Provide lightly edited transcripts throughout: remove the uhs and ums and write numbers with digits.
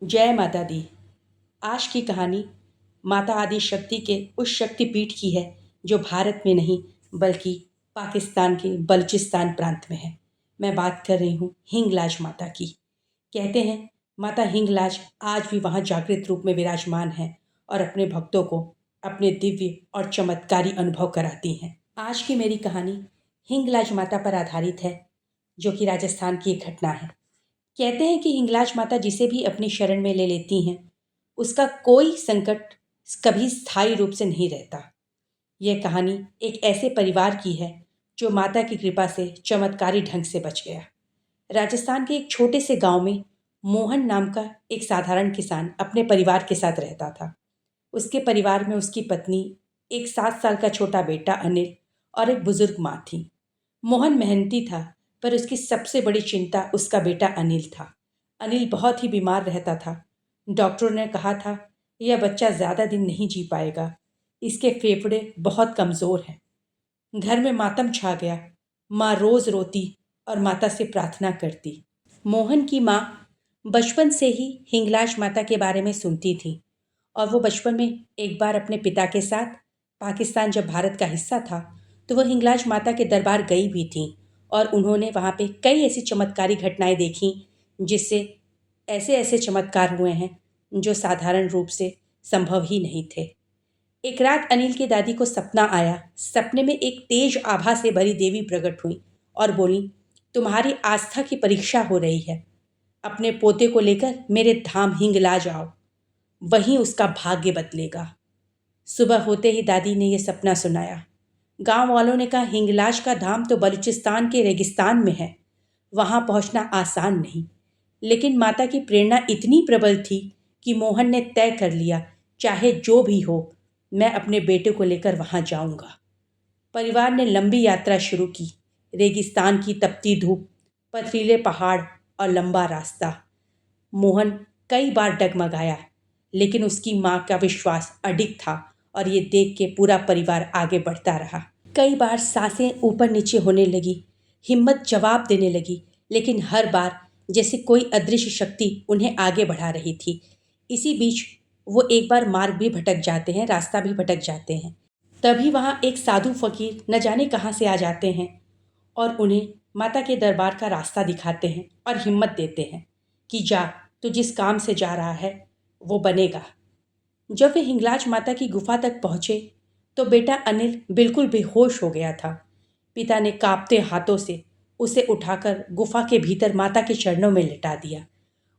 जय माता दी। आज की कहानी माता आदि शक्ति के उस शक्तिपीठ की है जो भारत में नहीं बल्कि पाकिस्तान के बलूचिस्तान प्रांत में है। मैं बात कर रही हूँ हिंगलाज माता की। कहते हैं माता हिंगलाज आज भी वहाँ जागृत रूप में विराजमान है और अपने भक्तों को अपने दिव्य और चमत्कारी अनुभव कराती हैं। आज की मेरी कहानी हिंगलाज माता पर आधारित है, जो कि राजस्थान की एक घटना है। कहते हैं कि हिंगलाज माता जिसे भी अपनी शरण में ले लेती हैं, उसका कोई संकट कभी स्थायी रूप से नहीं रहता। यह कहानी एक ऐसे परिवार की है जो माता की कृपा से चमत्कारी ढंग से बच गया। राजस्थान के एक छोटे से गांव में मोहन नाम का एक साधारण किसान अपने परिवार के साथ रहता था। उसके परिवार में उसकी पत्नी, एक 7 साल का छोटा बेटा अनिल और एक बुजुर्ग माँ थी। मोहन मेहनती था, पर उसकी सबसे बड़ी चिंता उसका बेटा अनिल था। अनिल बहुत ही बीमार रहता था। डॉक्टरों ने कहा था यह बच्चा ज़्यादा दिन नहीं जी पाएगा, इसके फेफड़े बहुत कमज़ोर हैं। घर में मातम छा गया। माँ रोज़ रोती और माता से प्रार्थना करती। मोहन की माँ बचपन से ही हिंगलाज माता के बारे में सुनती थी और वो बचपन में एक बार अपने पिता के साथ पाकिस्तान जब भारत का हिस्सा था तो वह हिंगलाज माता के दरबार गई भी थी और उन्होंने वहाँ पे कई ऐसी चमत्कारी घटनाएं देखी जिससे ऐसे ऐसे चमत्कार हुए हैं जो साधारण रूप से संभव ही नहीं थे। एक रात अनिल की दादी को सपना आया। सपने में एक तेज आभा से भरी देवी प्रकट हुई और बोली, तुम्हारी आस्था की परीक्षा हो रही है। अपने पोते को लेकर मेरे धाम हिंगलाज आओ, वहीं उसका भाग्य बदलेगा। सुबह होते ही दादी ने यह सपना सुनाया। गांव वालों ने कहा, हिंगलाज का धाम तो बलूचिस्तान के रेगिस्तान में है, वहां पहुंचना आसान नहीं। लेकिन माता की प्रेरणा इतनी प्रबल थी कि मोहन ने तय कर लिया, चाहे जो भी हो मैं अपने बेटे को लेकर वहां जाऊंगा। परिवार ने लंबी यात्रा शुरू की। रेगिस्तान की तपती धूप, पथरीले पहाड़ और लंबा रास्ता। मोहन कई बार डगमगाया, लेकिन उसकी माँ का विश्वास अडिग था और ये देख के पूरा परिवार आगे बढ़ता रहा। कई बार सांसें ऊपर नीचे होने लगी, हिम्मत जवाब देने लगी, लेकिन हर बार जैसे कोई अदृश्य शक्ति उन्हें आगे बढ़ा रही थी। इसी बीच वो एक बार मार्ग भी भटक जाते हैं, रास्ता भी भटक जाते हैं। तभी वहाँ एक साधु फकीर न जाने कहाँ से आ जाते हैं और उन्हें माता के दरबार का रास्ता दिखाते हैं और हिम्मत देते हैं कि जा, तू जिस काम से जा रहा है वो बनेगा। जब वे हिंगलाज माता की गुफा तक पहुंचे तो बेटा अनिल बिल्कुल बेहोश हो गया था। पिता ने कांपते हाथों से उसे उठाकर गुफा के भीतर माता के चरणों में लिटा दिया।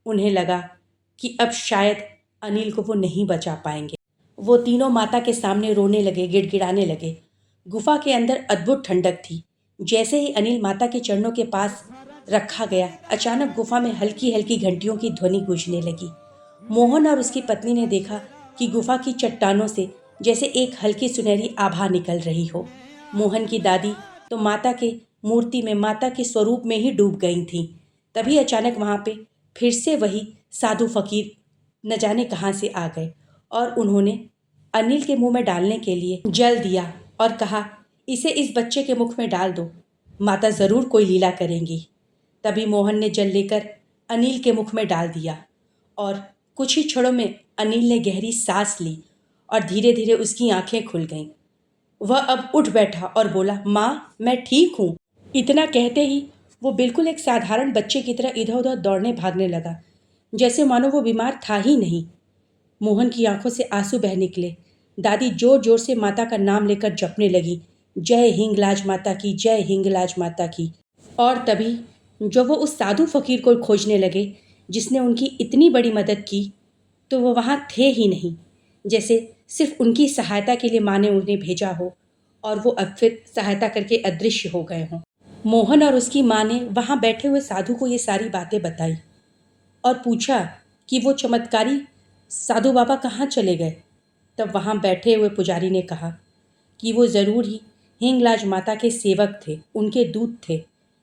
उन्हें लगा कि अब शायद अनिल को वो नहीं बचा पाएंगे। वो तीनों माता के सामने रोने लगे, गिड़गिड़ाने लगे। गुफा के अंदर अद्भुत ठंडक थी। जैसे ही अनिल माता के चरणों के पास रखा गया, अचानक गुफा में हल्की हल्की घंटियों की ध्वनि गूंजने लगी। मोहन और उसकी पत्नी ने देखा कि गुफा की चट्टानों से जैसे एक हल्की सुनहरी आभा निकल रही हो। मोहन की दादी तो माता के मूर्ति में, माता के स्वरूप में ही डूब गई थीं। तभी अचानक वहाँ पे फिर से वही साधु फकीर न जाने कहाँ से आ गए और उन्होंने अनिल के मुंह में डालने के लिए जल दिया और कहा, इसे इस बच्चे के मुख में डाल दो, माता ज़रूर कोई लीला करेंगी। तभी मोहन ने जल लेकर अनिल के मुख में डाल दिया और कुछ ही क्षणों में अनिल ने गहरी सांस ली और धीरे धीरे उसकी आंखें खुल गईं। वह अब उठ बैठा और बोला, माँ मैं ठीक हूँ। इतना कहते ही वो बिल्कुल एक साधारण बच्चे की तरह इधर उधर दौड़ने भागने लगा, जैसे मानो वो बीमार था ही नहीं। मोहन की आंखों से आंसू बह निकले। दादी जोर जोर से माता का नाम लेकर जपने लगी, जय हिंगलाज माता की, जय हिंगलाज माता की। और तभी जब वो उस साधु फकीर को खोजने लगे जिसने उनकी इतनी बड़ी मदद की, तो वो वहाँ थे ही नहीं। जैसे सिर्फ उनकी सहायता के लिए माँ ने उन्हें भेजा हो और वो अब फिर सहायता करके अदृश्य हो गए हों। मोहन और उसकी माँ ने वहाँ बैठे हुए साधु को ये सारी बातें बताई और पूछा कि वो चमत्कारी साधु बाबा कहाँ चले गए। तब वहाँ बैठे हुए पुजारी ने कहा कि वो ज़रूर ही हिंगलाज माता के सेवक थे, उनके दूत थे,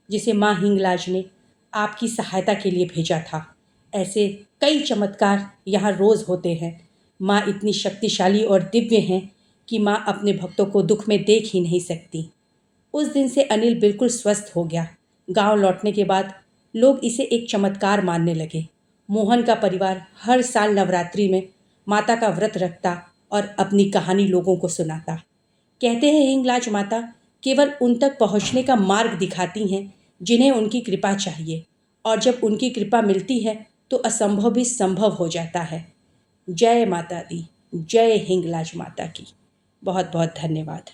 जिसे माँ हिंगलाज ने आपकी सहायता के लिए भेजा था। ऐसे कई चमत्कार यहाँ रोज़ होते हैं। माँ इतनी शक्तिशाली और दिव्य हैं कि माँ अपने भक्तों को दुख में देख ही नहीं सकती। उस दिन से अनिल बिल्कुल स्वस्थ हो गया। गांव लौटने के बाद लोग इसे एक चमत्कार मानने लगे मोहन का परिवार हर साल नवरात्रि में माता का व्रत रखता और अपनी कहानी लोगों को सुनाता। कहते हैं हिंगलाज माता केवल उन तक पहुंचने का मार्ग दिखाती हैं जिन्हें उनकी कृपा चाहिए, और जब उनकी कृपा मिलती है तो असंभव भी संभव हो जाता है। जय माता दी, जय हिंगलाज माता की। बहुत बहुत धन्यवाद।